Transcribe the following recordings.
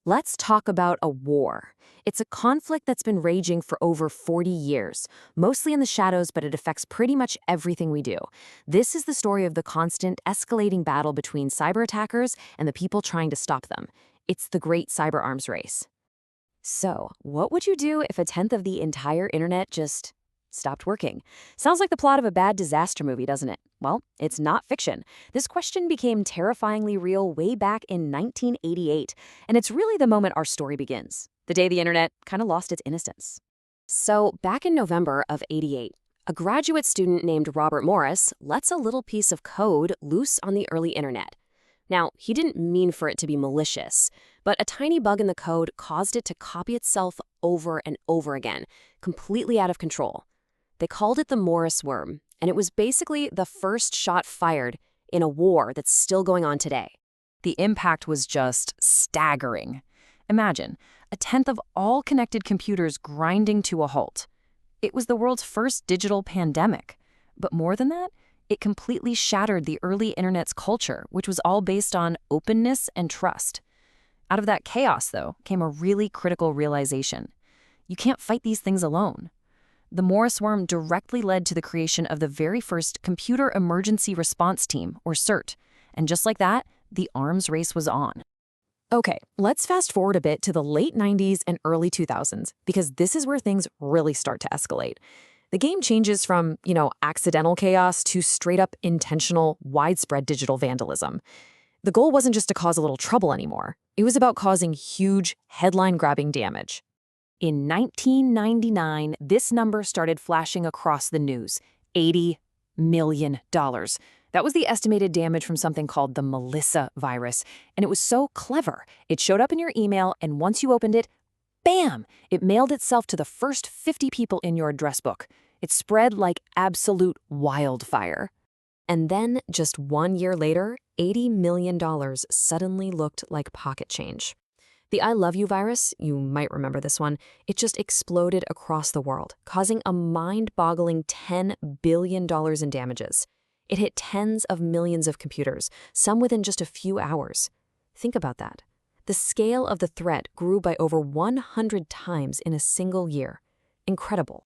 Let's talk about a war. It's a conflict that's been raging for over 40 years, mostly in the shadows, but it affects pretty much everything we do. This is the story of the constant, escalating battle between cyber attackers and the people trying to stop them. It's the great cyber arms race. So, what would you do if a tenth of the entire internet just stopped working? Sounds like the plot of a bad disaster movie, doesn't it? Well, it's not fiction. This question became terrifyingly real way back in 1988, and it's really the moment our story begins, the day the internet kind of lost its innocence. So, back in November of '88, a graduate student named Robert Morris lets a little piece of code loose on the early internet. Now, he didn't mean for it to be malicious, but a tiny bug in the code caused it to copy itself over and over again, completely out of control. They called it the Morris worm, and it was basically the first shot fired in a war that's still going on today. The impact was just staggering. Imagine, a tenth of all connected computers grinding to a halt. It was the world's first digital pandemic. But more than that, it completely shattered the early internet's culture, which was all based on openness and trust. Out of that chaos, though, came a really critical realization. You can't fight these things alone. The Morris worm directly led to the creation of the very first Computer Emergency Response Team, or CERT. And just like that, the arms race was on. Okay, let's fast forward a bit to the late 90s and early 2000s, because this is where things really start to escalate. The game changes from, accidental chaos to straight-up intentional, widespread digital vandalism. The goal wasn't just to cause a little trouble anymore. It was about causing huge, headline-grabbing damage. In 1999, this number started flashing across the news: $80 million. That was the estimated damage from something called the Melissa virus, and it was so clever. It showed up in your email, and once you opened it, bam! It mailed itself to the first 50 people in your address book. It spread like absolute wildfire. And then, just 1 year later, $80 million suddenly looked like pocket change. The ILOVEYOU virus, you might remember this one, it just exploded across the world, causing a mind-boggling $10 billion in damages. It hit tens of millions of computers, some within just a few hours. Think about that. The scale of the threat grew by over 100 times in a single year. Incredible.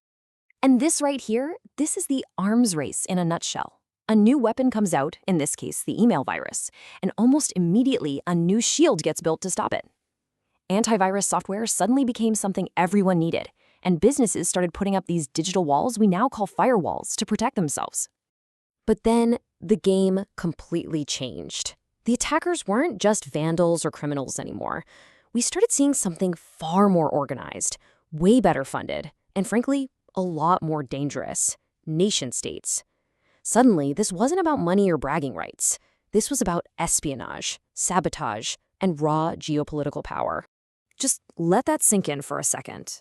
And this right here, this is the arms race in a nutshell. A new weapon comes out, in this case the email virus, and almost immediately a new shield gets built to stop it. Antivirus software suddenly became something everyone needed, and businesses started putting up these digital walls we now call firewalls to protect themselves. But then the game completely changed. The attackers weren't just vandals or criminals anymore. We started seeing something far more organized, way better funded, and frankly, a lot more dangerous: nation-states. Suddenly, this wasn't about money or bragging rights. This was about espionage, sabotage, and raw geopolitical power. Just let that sink in for a second.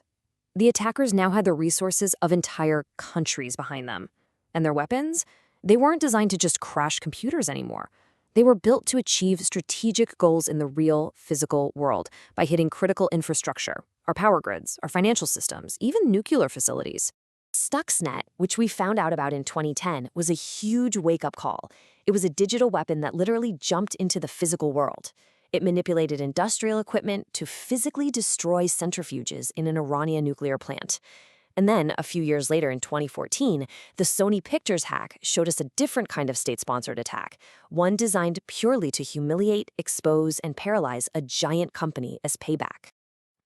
The attackers now had the resources of entire countries behind them. And their weapons? They weren't designed to just crash computers anymore. They were built to achieve strategic goals in the real, physical world by hitting critical infrastructure, our power grids, our financial systems, even nuclear facilities. Stuxnet, which we found out about in 2010, was a huge wake-up call. It was a digital weapon that literally jumped into the physical world. It manipulated industrial equipment to physically destroy centrifuges in an Iranian nuclear plant. And then, a few years later in 2014, the Sony Pictures hack showed us a different kind of state-sponsored attack, one designed purely to humiliate, expose, and paralyze a giant company as payback.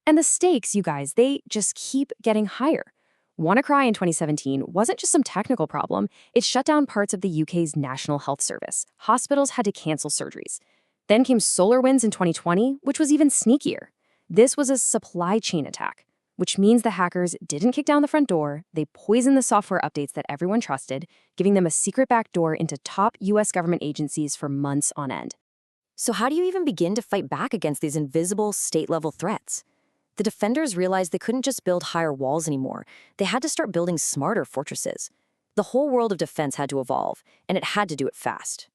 And the stakes, you guys, they just keep getting higher. WannaCry in 2017 wasn't just some technical problem, it shut down parts of the UK's National Health Service. Hospitals had to cancel surgeries. Then came SolarWinds in 2020, which was even sneakier. This was a supply chain attack, which means the hackers didn't kick down the front door, they poisoned the software updates that everyone trusted, giving them a secret backdoor into top US government agencies for months on end. So how do you even begin to fight back against these invisible state-level threats? The defenders realized they couldn't just build higher walls anymore. They had to start building smarter fortresses. The whole world of defense had to evolve, and it had to do it fast.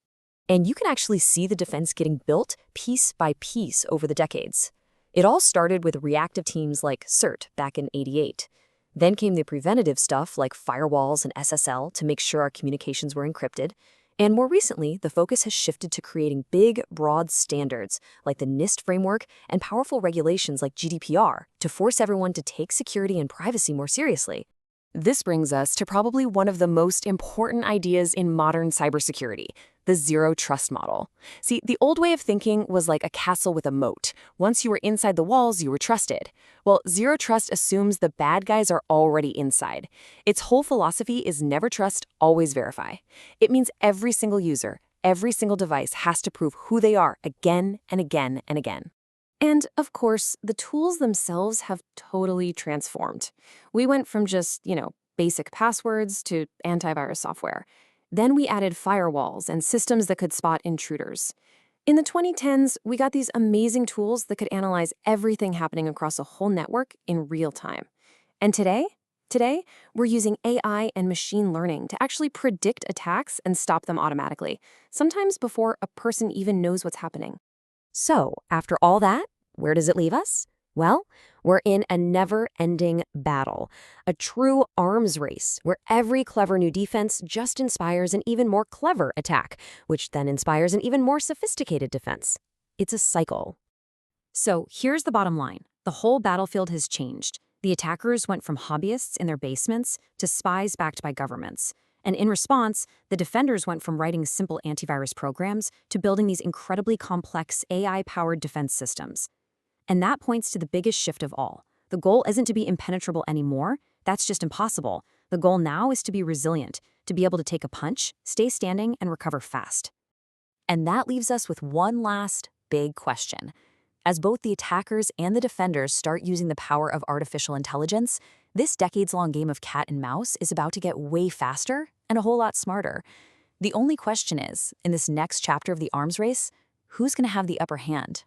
And you can actually see the defense getting built piece by piece over the decades. It all started with reactive teams like CERT back in '88. Then came the preventative stuff like firewalls and SSL to make sure our communications were encrypted. And more recently, the focus has shifted to creating big, broad standards like the NIST framework and powerful regulations like GDPR to force everyone to take security and privacy more seriously. This brings us to probably one of the most important ideas in modern cybersecurity, the zero trust model. See, the old way of thinking was like a castle with a moat. Once you were inside the walls, you were trusted. Well, zero trust assumes the bad guys are already inside. Its whole philosophy is never trust, always verify. It means every single user, every single device has to prove who they are again and again and again. And, of course, the tools themselves have totally transformed. We went from just, basic passwords to antivirus software. Then we added firewalls and systems that could spot intruders. In the 2010s, we got these amazing tools that could analyze everything happening across a whole network in real time. And today, we're using AI and machine learning to actually predict attacks and stop them automatically, sometimes before a person even knows what's happening. So, after all that, where does it leave us? Well, we're in a never-ending battle, a true arms race where every clever new defense just inspires an even more clever attack, which then inspires an even more sophisticated defense. It's a cycle. So here's the bottom line. The whole battlefield has changed. The attackers went from hobbyists in their basements to spies backed by governments. And in response, the defenders went from writing simple antivirus programs to building these incredibly complex AI-powered defense systems. And that points to the biggest shift of all. The goal isn't to be impenetrable anymore. That's just impossible. The goal now is to be resilient, to be able to take a punch, stay standing, and recover fast. And that leaves us with one last big question. As both the attackers and the defenders start using the power of artificial intelligence, this decades-long game of cat and mouse is about to get way faster and a whole lot smarter. The only question is, in this next chapter of the arms race, who's going to have the upper hand?